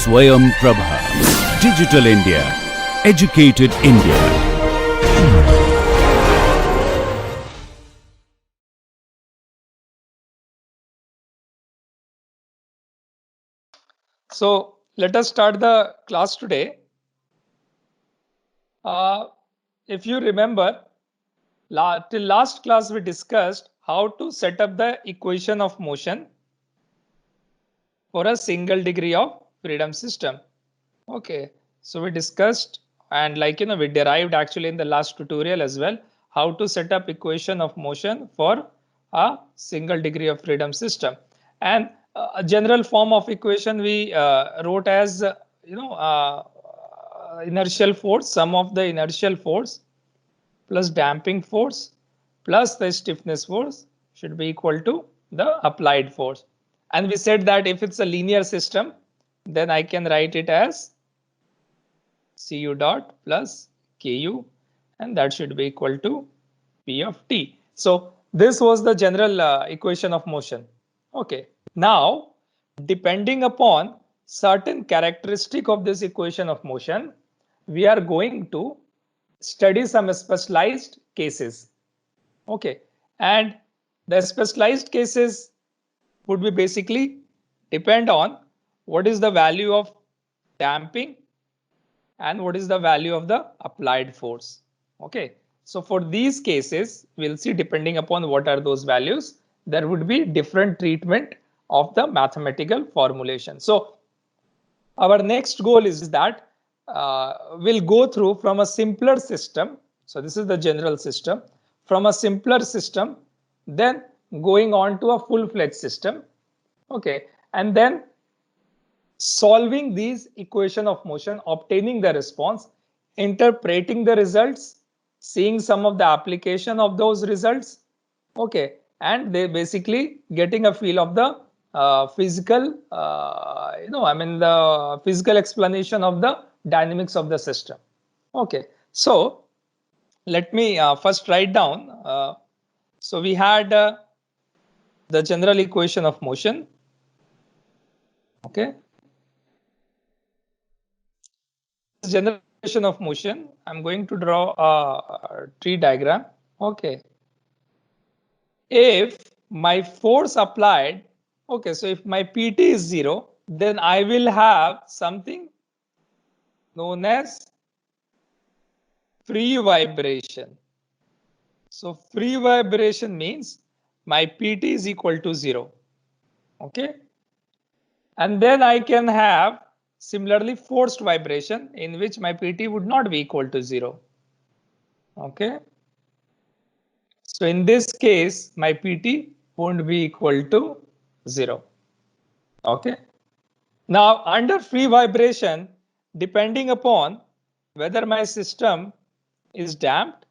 Swayam Prabha. Digital India. Educated India. So let us start the class today. If you remember, till last class we discussed how to set up the equation of motion for a single degree of freedom system. Okay, so we discussed and we derived actually in the last tutorial as well how to set up equation of motion for a single degree of freedom system. And a general form of equation we wrote as inertial force, sum of the inertial force plus damping force plus the stiffness force should be equal to the applied force. And we said that if it's a linear system, then I can write it as Cu dot plus Ku, and that should be equal to P of T. So this was the general equation of motion. Okay, now depending upon certain characteristic of this equation of motion, we are going to study some specialized cases. Okay, and the specialized cases would be basically depend on what is the value of damping and what is the value of the applied force. Okay, so for these cases, we'll see depending upon what are those values, there would be different treatment of the mathematical formulation. So our next goal is that we'll go through from a simpler system. So this is the general system. From a simpler system, then going on to a full-fledged system. Okay, and then solving these equation of motion, obtaining the response, interpreting the results, seeing some of the application of those results. Okay, and they basically getting a feel of the physical, the physical explanation of the dynamics of the system. Okay, so let me first write down. So we had the general equation of motion. Okay. General equation of motion, I'm going to draw a tree diagram. Okay. If my force applied, okay, so if my PT is 0, then I will have something known as free vibration. So free vibration means my PT is equal to 0. Okay. And then I can have similarly forced vibration in which my PT would not be equal to 0. Okay. So in this case, my PT won't be equal to 0. Okay. Now under free vibration, depending upon whether my system is damped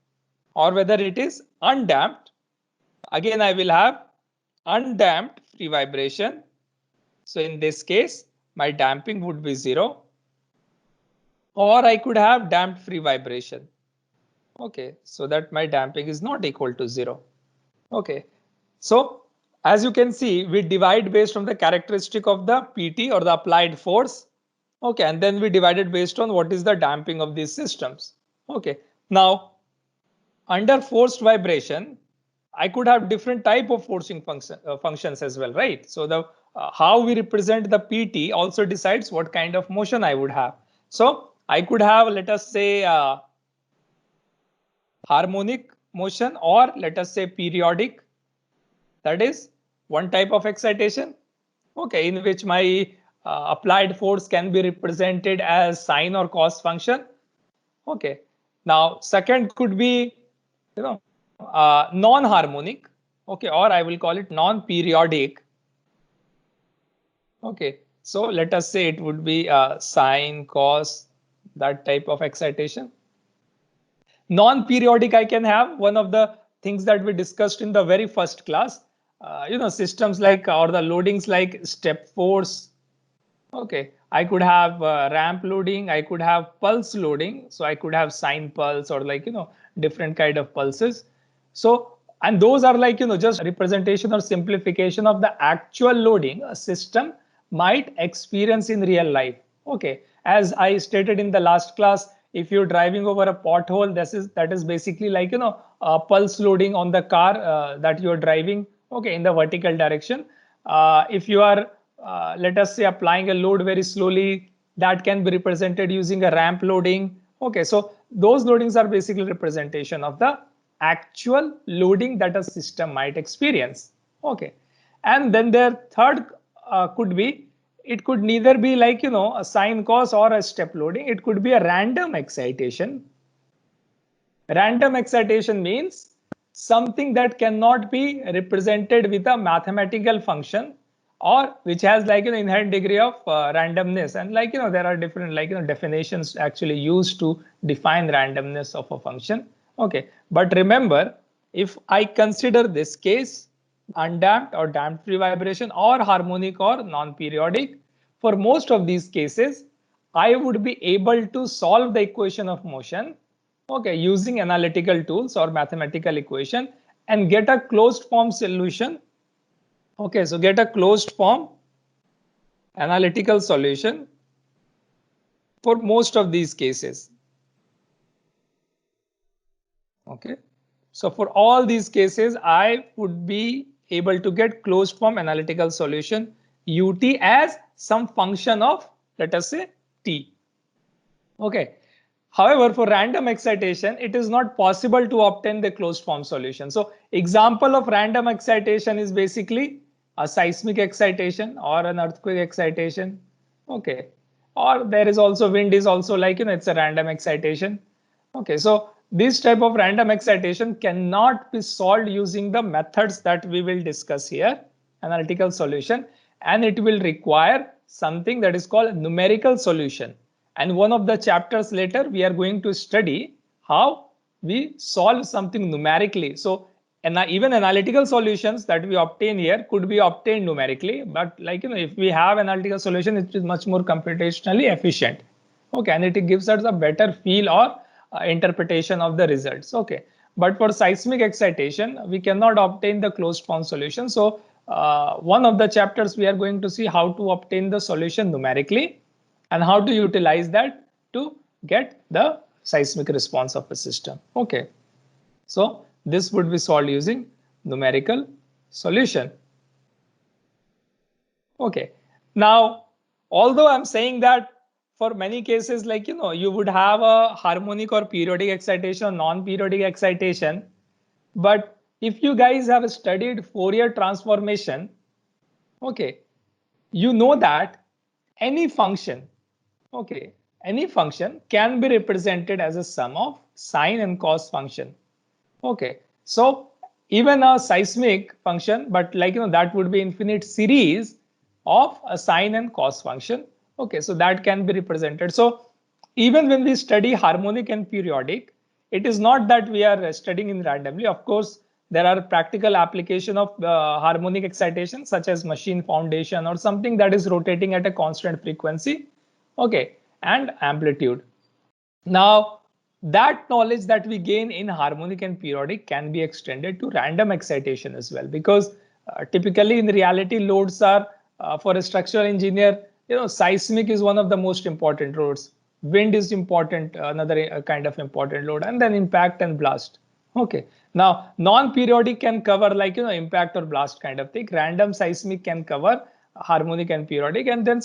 or whether it is undamped, again I will have undamped free vibration. So in this case, my damping would be 0. Or I could have damped free vibration. Okay, so that my damping is not equal to 0. Okay, so as you can see, we divide based on the characteristic of the PT or the applied force. Okay, and then we divided based on what is the damping of these systems. Okay, now under forced vibration, I could have different type of forcing functions as well, right? So the how we represent the PT also decides what kind of motion I would have. So I could have, let us say, harmonic motion, or let us say periodic. That is one type of excitation, okay, in which my applied force can be represented as sine or cos function. Okay, now second could be non-harmonic, okay, or I will call it non-periodic. Okay, so let us say it would be sine, cos, that type of excitation. Non-periodic, I can have one of the things that we discussed in the very first class, systems like, or the loadings like step force. Okay, I could have ramp loading, I could have pulse loading. So I could have sine pulse or different kind of pulses. So, and those are just representation or simplification of the actual loading a system might experience in real life. Okay, as I stated in the last class, if you're driving over a pothole, that is basically like, you know, pulse loading on the car that you're driving, okay, in the vertical direction. If you are, let us say, applying a load very slowly, that can be represented using a ramp loading. Okay, so those loadings are basically representation of the actual loading that a system might experience. Okay, and then their third could be, it could neither be like, you know, a sine cos or a step loading. It could be a random excitation. Random excitation means something that cannot be represented with a mathematical function, or which has like an inherent degree of randomness. And like, you know, there are different like, you know, definitions actually used to define randomness of a function. Okay, but remember, if I consider this case undamped or damped free vibration or harmonic or non-periodic, for most of these cases, I would be able to solve the equation of motion, okay, using analytical tools or mathematical equation and get a closed form solution. Okay, so get a closed form analytical solution for most of these cases. Okay, so for all these cases, I would be able to get closed form analytical solution ut as some function of, let us say, t. Okay. However, for random excitation, it is not possible to obtain the closed form solution. So example of random excitation is basically a seismic excitation or an earthquake excitation. Okay. Or there is also wind is also like, you know, it's a random excitation. Okay. So this type of random excitation cannot be solved using the methods that we will discuss here, analytical solution, and it will require something that is called numerical solution. And one of the chapters later, we are going to study how we solve something numerically. So, and even analytical solutions that we obtain here could be obtained numerically. But like, you know, if we have analytical solution, it is much more computationally efficient. Okay, and it gives us a better feel or interpretation of the results. Okay, but for seismic excitation, we cannot obtain the closed form solution. So one of the chapters we are going to see how to obtain the solution numerically and how to utilize that to get the seismic response of a system. Okay, so this would be solved using numerical solution. Okay, now although I'm saying that for many cases, like, you know, you would have a harmonic or periodic excitation or non-periodic excitation, but if you guys have studied Fourier transformation, okay, you know that any function, okay, any function can be represented as a sum of sine and cos function. Okay, so even a seismic function, but like, you know, that would be infinite series of a sine and cos function. Okay, so that can be represented. So even when we study harmonic and periodic, it is not that we are studying in randomly. Of course, there are practical application of harmonic excitation, such as machine foundation or something that is rotating at a constant frequency, okay, and amplitude. Now, that knowledge that we gain in harmonic and periodic can be extended to random excitation as well, because typically in reality, loads are for a structural engineer, you know, seismic is one of the most important loads. Wind is important, another kind of important load, and then impact and blast. Okay. Now, non-periodic can cover like, you know, impact or blast kind of thing. Random seismic can cover harmonic and periodic, and then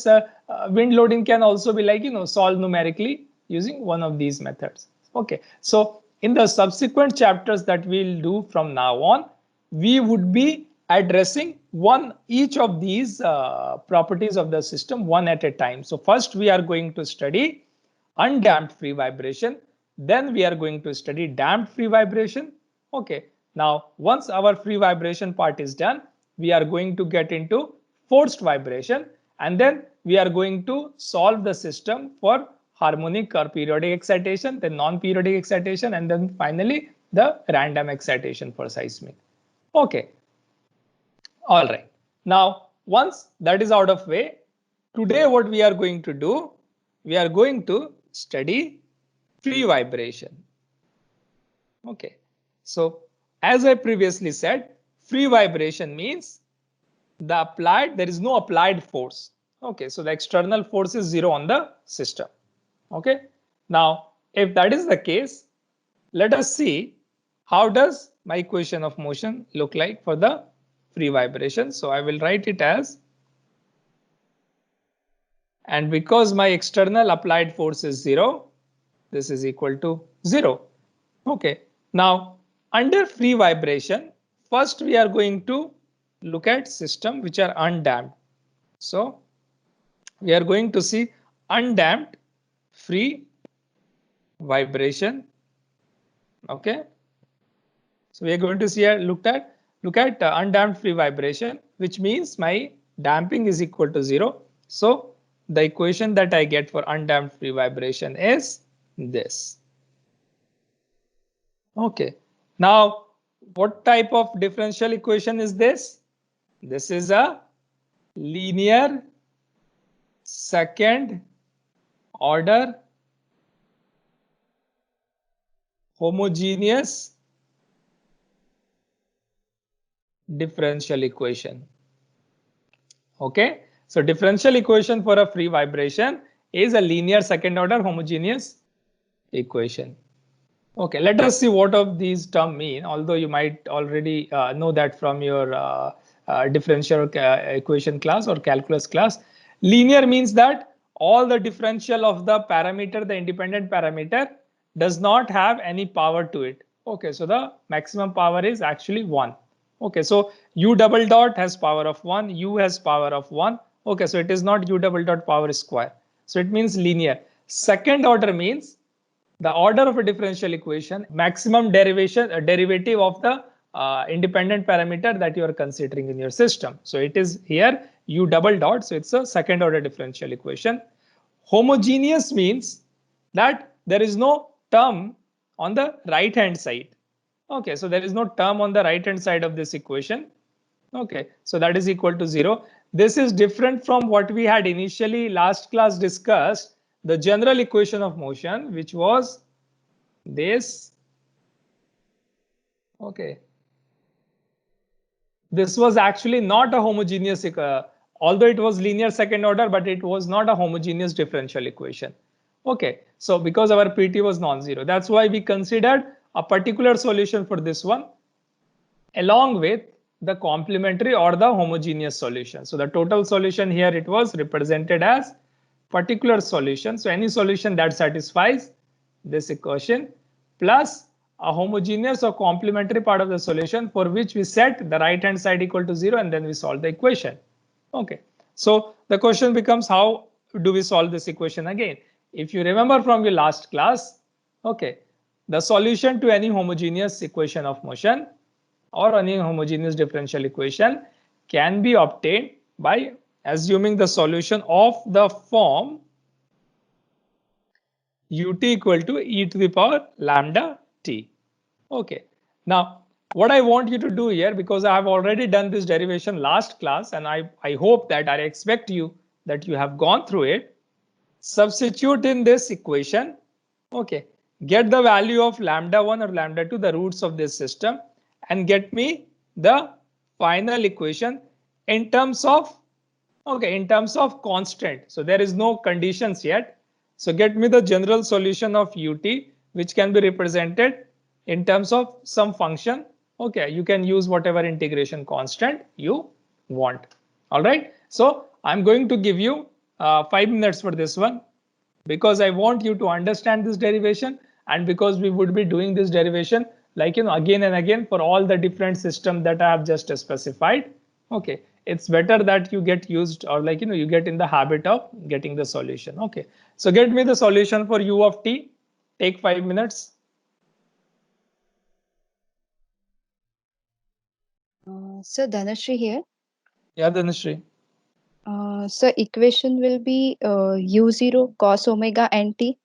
wind loading can also be like, you know, solved numerically using one of these methods. Okay, so in the subsequent chapters that we'll do from now on, we would be addressing each of these properties of the system one at a time. So first we are going to study undamped free vibration, then we are going to study damped free vibration. Okay, now once our free vibration part is done, we are going to get into forced vibration, and then we are going to solve the system for harmonic or periodic excitation, then non-periodic excitation, and then finally the random excitation for seismic. Okay. All right. Now, once that is out of way, today what we are going to do, we are going to study free vibration. Okay. So as I previously said, free vibration means there is no applied force. Okay, so the external force is 0 on the system. Okay, now if that is the case, let us see how does my equation of motion look like for the free vibration. So I will write it as, and because my external applied force is 0, this is equal to 0. Okay, now under free vibration, first we are going to look at system which are undamped. So we are going to see undamped free vibration. Okay, so we are going to see look at undamped free vibration, which means my damping is equal to 0. So the equation that I get for undamped free vibration is this. Okay, now what type of differential equation is this? This is a linear second order homogeneous differential equation. Okay, so differential equation for a free vibration is a linear second order homogeneous equation. Okay, let us see what of these terms mean, although you might already know that from your differential equation class or calculus class. Linear means that all the differential of the parameter, the independent parameter, does not have any power to it. Okay, so the maximum power is actually 1. Okay, so u double dot has power of 1, u has power of 1. Okay, so it is not u double dot power square. So it means linear. Second order means the order of a differential equation, maximum derivative of the independent parameter that you are considering in your system. So it is here u double dot, so it's a second order differential equation. Homogeneous means that there is no term on the right hand side. Okay, so there is no term on the right hand side of this equation. Okay, so that is equal to 0. This is different from what we had initially last class discussed, the general equation of motion, which was this. Okay, this was actually not a homogeneous, although it was linear second order, but it was not a homogeneous differential equation. Okay, so because our PT was non-zero, that's why we considered a particular solution for this one along with the complementary or the homogeneous solution. So the total solution here, it was represented as particular solution. So any solution that satisfies this equation plus a homogeneous or complementary part of the solution for which we set the right hand side equal to 0 and then we solve the equation. Okay, so the question becomes, how do we solve this equation again? If you remember from your last class, okay, the solution to any homogeneous equation of motion or any homogeneous differential equation can be obtained by assuming the solution of the form ut equal to e to the power lambda t. Okay, now what I want you to do here, because I have already done this derivation last class and I hope that I expect you that you have gone through it, substitute in this equation. Okay, get the value of lambda 1 or lambda 2, the roots of this system, and get me the final equation in terms of, okay, in terms of constant. So there is no conditions yet. So get me the general solution of ut, which can be represented in terms of some function. Okay, you can use whatever integration constant you want. All right, so I'm going to give you 5 minutes for this one, because I want you to understand this derivation, and because we would be doing this derivation like, you know, again and again for all the different systems that I have just specified. Okay, it's better that you get used, or like, you know, you get in the habit of getting the solution. Okay, so get me the solution for u of t. Take 5 minutes. So Dhanashree here. Yeah, Dhanashree. So equation will be u0 cos omega n t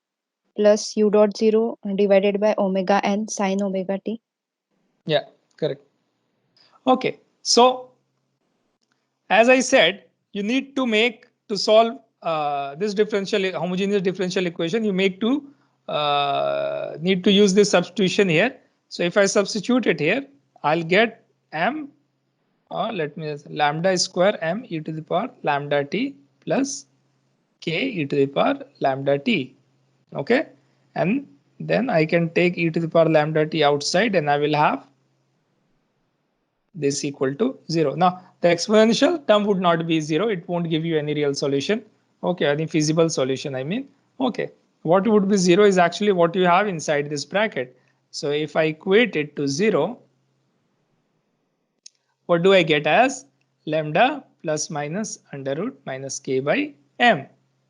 plus u dot 0 divided by omega n sin omega t. Yeah, correct. Okay, so as I said, you need to make, to solve this differential homogeneous differential equation, you need to use this substitution here. So if I substitute it here, I'll get m, or let me lambda square m e to the power lambda t plus k e to the power lambda t. Okay, and then I can take e to the power lambda t outside and I will have this equal to 0. Now the exponential term would not be 0. It won't give you any real solution. Okay, any feasible solution I mean. Okay, what would be 0 is actually what you have inside this bracket. So if I equate it to 0, what do I get as lambda plus minus under root minus k by m.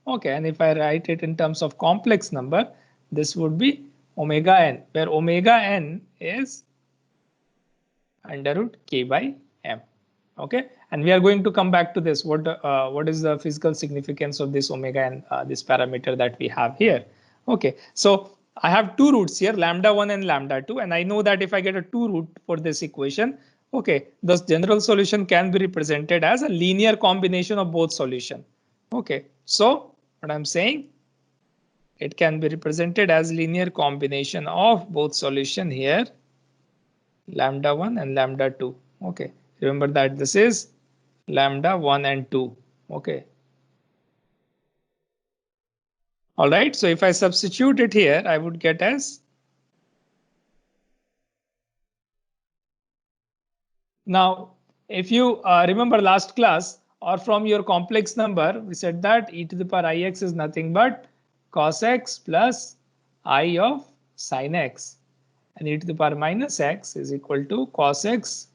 Okay, and if I write it in terms of complex number, this would be omega n, where omega n is under root k by m. Okay, and we are going to come back to this. What is the physical significance of this omega n, this parameter that we have here? Okay, so I have two roots here, lambda 1 and lambda 2, and I know that if I get a 2 root for this equation, okay, the general solution can be represented as a linear combination of both solution. Okay, so what I'm saying, it can be represented as linear combination of both solution here, lambda 1 and lambda 2. Okay, remember that this is lambda 1 and 2. Okay. All right, so if I substitute it here, I would get as, now if you remember last class or from your complex number, we said that e to the power ix is nothing but cos x plus I of sin x, and e to the power minus x is equal to cos x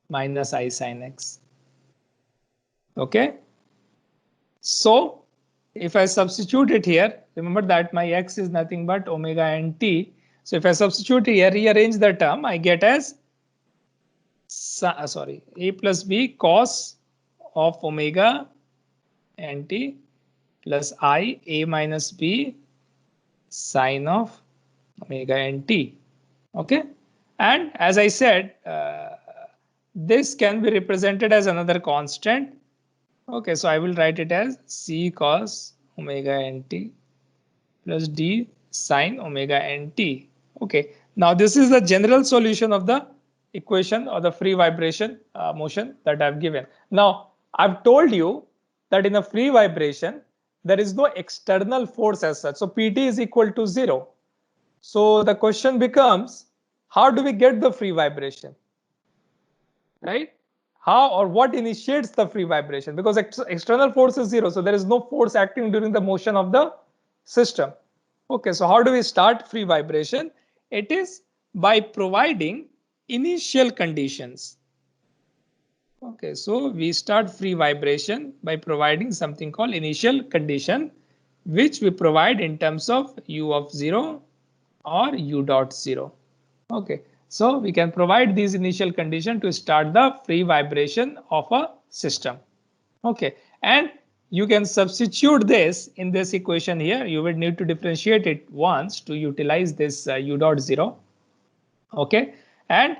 minus I sin x. Okay, so if I substitute it here, remember that my x is nothing but omega n t. So if I substitute here, rearrange the term, I get as a plus b cos of omega n t plus I a minus b sine of omega n t. Okay, and as I said, this can be represented as another constant. Okay, so I will write it as c cos omega n t plus d sine omega n t. Okay, now this is the general solution of the equation or the free vibration motion that I've given. Now I've told you that in a free vibration there is no external force as such, so Pt is equal to 0. So the question becomes, how do we get the free vibration, right? How or what initiates the free vibration, because external force is 0, so there is no force acting during the motion of the system. Okay, so how do we start free vibration? It is by providing initial conditions. Okay, so we start free vibration by providing something called initial condition, which we provide in terms of u of 0 or u dot 0. Okay, so we can provide these initial conditions to start the free vibration of a system. Okay, and you can substitute this in this equation here. You will need to differentiate it once to utilize this u dot 0. Okay, and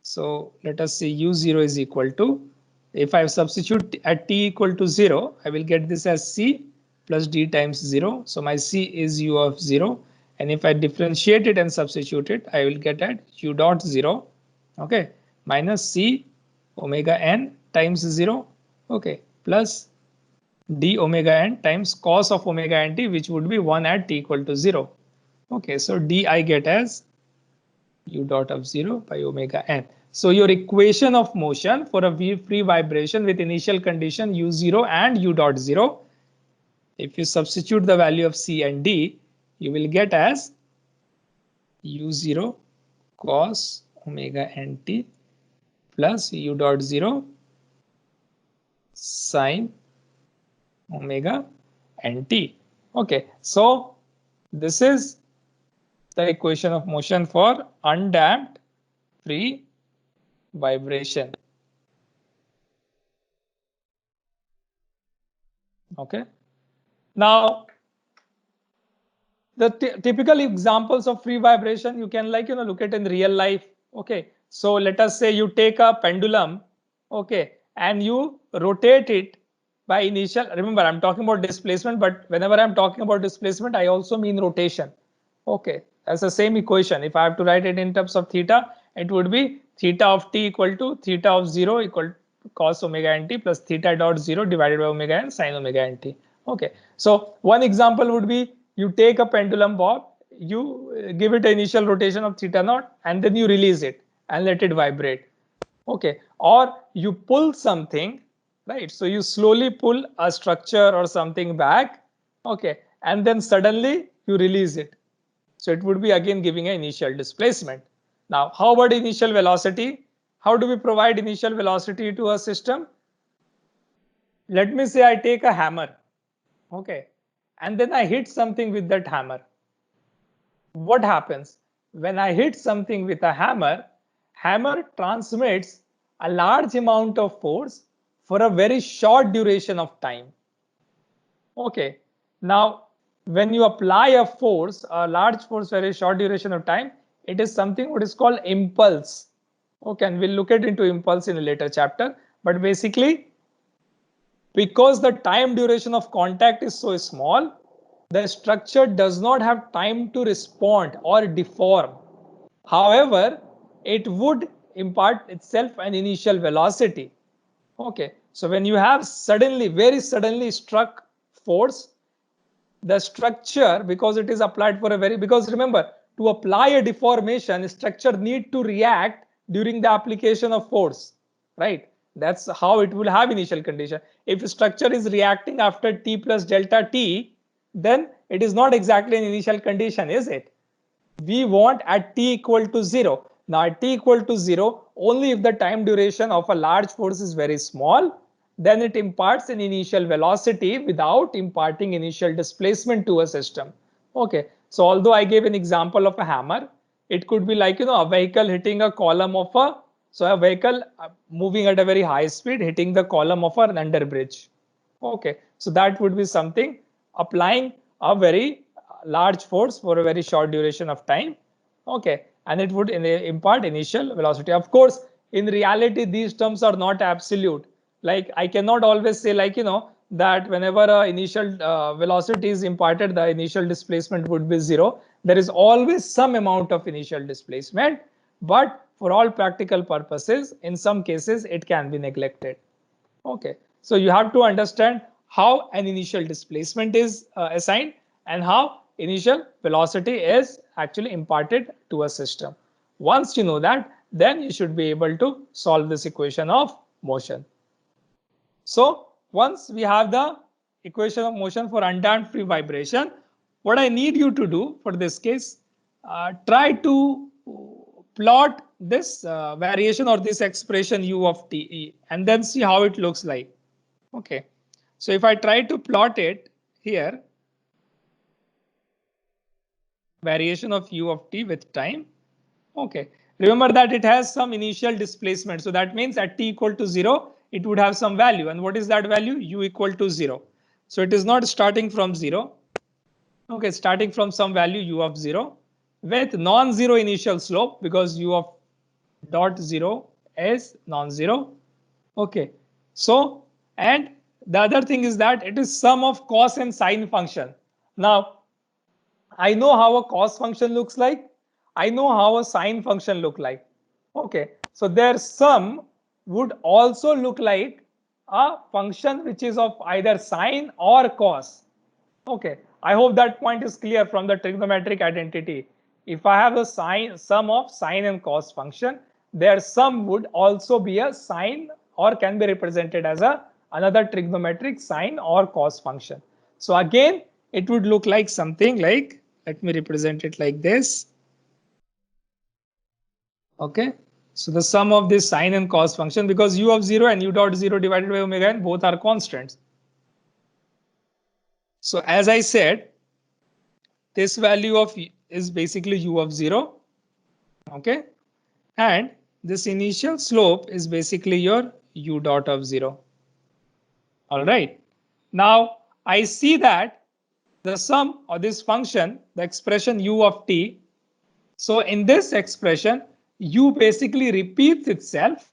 so let us say u0 is equal to, if I substitute at t equal to 0, I will get this as c plus d times 0. So my c is u of 0. And if I differentiate it and substitute it, I will get at u dot 0, okay, minus c omega n times 0, okay, plus d omega n times cos of omega n t, which would be 1 at t equal to 0. Okay, so d I get as u dot of 0 by omega n. So your equation of motion for a free vibration with initial condition u0 and u dot 0, if you substitute the value of c and d, you will get as u0 cos omega n t plus u dot 0 sine omega n t. Okay, so this is the equation of motion for undamped free vibration. Okay, now the typical examples of free vibration you can look at in real life. Okay, so let us say you take a pendulum, okay, and you rotate it by initial, remember I'm talking about displacement, but whenever I'm talking about displacement I also mean rotation. Okay, that's the same equation. If I have to write it in terms of theta, it would be theta of t equal to theta of 0 equal cos omega nt plus theta dot 0 divided by omega n sin omega nt. Okay, so one example would be you take a pendulum bob, you give it an initial rotation of theta naught, and then you release it and let it vibrate. Okay, or you pull something, right? So you slowly pull a structure or something back, okay, and then suddenly you release it. So it would be again giving an initial displacement. Now, how about initial velocity? How do we provide initial velocity to a system? Let me say I take a hammer, okay, and then I hit something with that hammer. What happens? When I hit something with a hammer, hammer transmits a large amount of force for a very short duration of time. Okay, now when you apply a force, a large force, very short duration of time, it is something what is called impulse. Okay, and we'll look at into impulse in a later chapter. But basically, because the time duration of contact is so small, the structure does not have time to respond or deform. However, it would impart itself an initial velocity. Okay, so when you have suddenly, very suddenly struck force, the structure, because it is applied for a very, because remember, to apply a deformation, structure need to react during the application of force, right? That's how it will have initial condition. If structure is reacting after t plus delta t, then it is not exactly an initial condition, is it? We want at t equal to 0. Now at t equal to 0, only if the time duration of a large force is very small, then it imparts an initial velocity without imparting initial displacement to a system. Okay, so although I gave an example of a hammer, it could be like, a vehicle hitting a column of a, so a vehicle moving at a very high speed hitting the column of an underbridge. Okay, so that would be something applying a very large force for a very short duration of time. Okay, and it would impart initial velocity. Of course, in reality, these terms are not absolute. Like I cannot always say like, that whenever initial velocity is imparted, the initial displacement would be 0. There is always some amount of initial displacement, but for all practical purposes, in some cases, it can be neglected. Okay, so you have to understand how an initial displacement is assigned and how initial velocity is actually imparted to a system. Once you know that, then you should be able to solve this equation of motion. So once we have the equation of motion for undamped free vibration, what I need you to do for this case, try to plot this variation or this expression u of t and then see how it looks like. Okay, so if I try to plot it here, variation of u of t with time. Okay, remember that it has some initial displacement. So that means at t equal to 0, it would have some value. And what is that value? U equal to 0. So it is not starting from 0. Okay, starting from some value u of 0 with non-zero initial slope because u of dot 0 is non-zero. Okay, so and the other thing is that it is sum of cos and sine function. Now, I know how a cos function looks like. I know how a sine function look like. Okay, so their sum would also look like a function which is of either sine or cos. Okay, I hope that point is clear from the trigonometric identity. If I have a sum of sine and cos function, their sum would also be a sine or can be represented as another trigonometric sine or cos function. So again, it would look like something like, let me represent it like this. Okay, so the sum of this sine and cos function, because u of 0 and u dot 0 divided by omega n both are constants. So as I said, this value of is basically u of 0. Okay, and this initial slope is basically your u dot of 0. All right, now I see that the sum of this function, the expression u of t. So in this expression, u basically repeats itself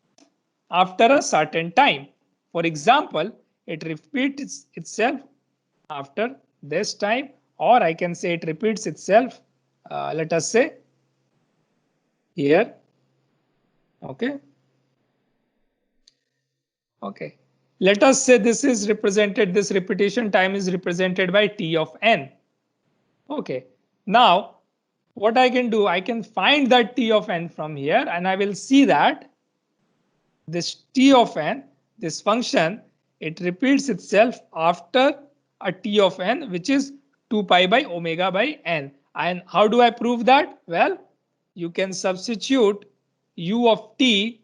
after a certain time. For example, it repeats itself after this time, or I can say it repeats itself, let us say here. Okay. Okay, let us say this repetition time is represented by T of n. Okay, now what I can do, I can find that T of n from here, and I will see that this T of n, this function, it repeats itself after a T of n, which is 2 pi by omega by n. And how do I prove that? Well, you can substitute u of t.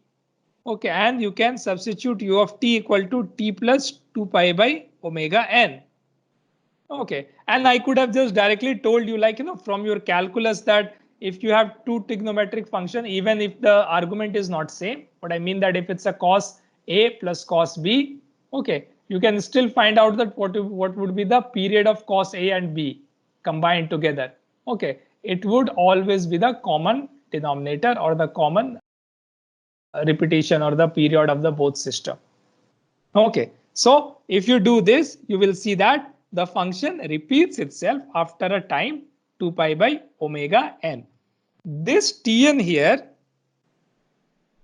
Okay, and you can substitute u of t equal to t plus 2 pi by omega n. Okay, and I could have just directly told you, like, from your calculus, that if you have two trigonometric function, even if the argument is not same, what I mean that if it's a cos A plus cos B, okay, you can still find out that what would be the period of cos A and B combined together. Okay, it would always be the common denominator or the common repetition or the period of the both system. Okay, so if you do this, you will see that the function repeats itself after a time 2 pi by omega n. This Tn here,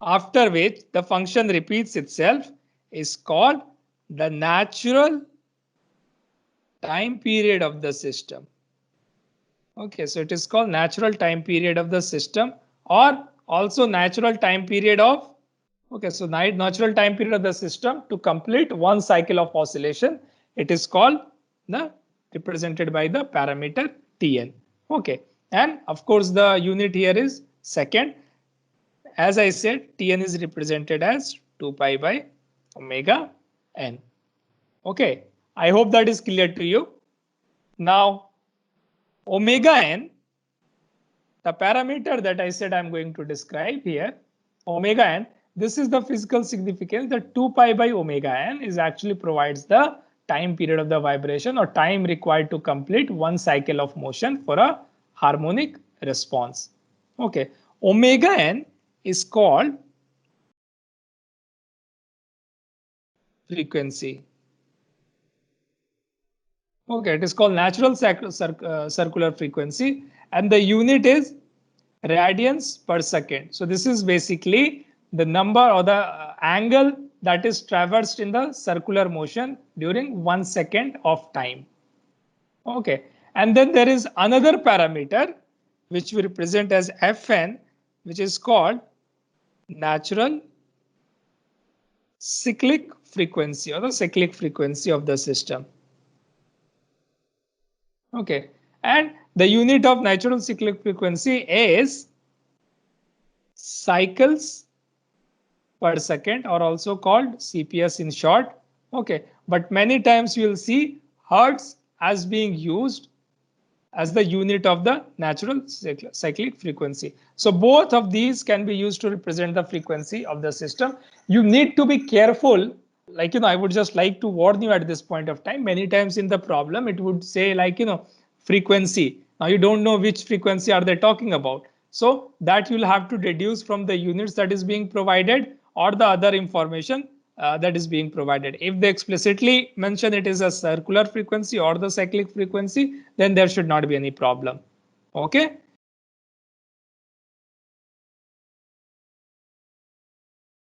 after which the function repeats itself, is called the natural time period of the system. Okay, so it is called natural time period of the system, or also natural time period of, okay, so natural time period of the system to complete one cycle of oscillation. It is called represented by the parameter Tn. Okay, and of course the unit here is second. As I said, Tn is represented as 2 pi by omega n. Okay, I hope that is clear to you. Now, omega n, the parameter that I said I'm going to describe here, omega n, this is the physical significance that 2 pi by omega n is actually provides the time period of the vibration or time required to complete one cycle of motion for a harmonic response. Okay, omega n is called frequency. Okay, it is called natural circular frequency, and the unit is radians per second. So this is basically the number or the angle that is traversed in the circular motion during 1 second of time. Okay, and then there is another parameter which we represent as Fn, which is called natural cyclic frequency or the cyclic frequency of the system. Okay, and the unit of natural cyclic frequency is cycles per second, or also called CPS in short. Okay, but many times you will see hertz as being used as the unit of the natural cyclic frequency. So both of these can be used to represent the frequency of the system. You need to be careful. Like, I would just like to warn you at this point of time. Many times in the problem, it would say like, frequency. Now you don't know which frequency are they talking about. So that you'll have to deduce from the units that is being provided or the other information that is being provided. If they explicitly mention it is a circular frequency or the cyclic frequency, then there should not be any problem. Okay,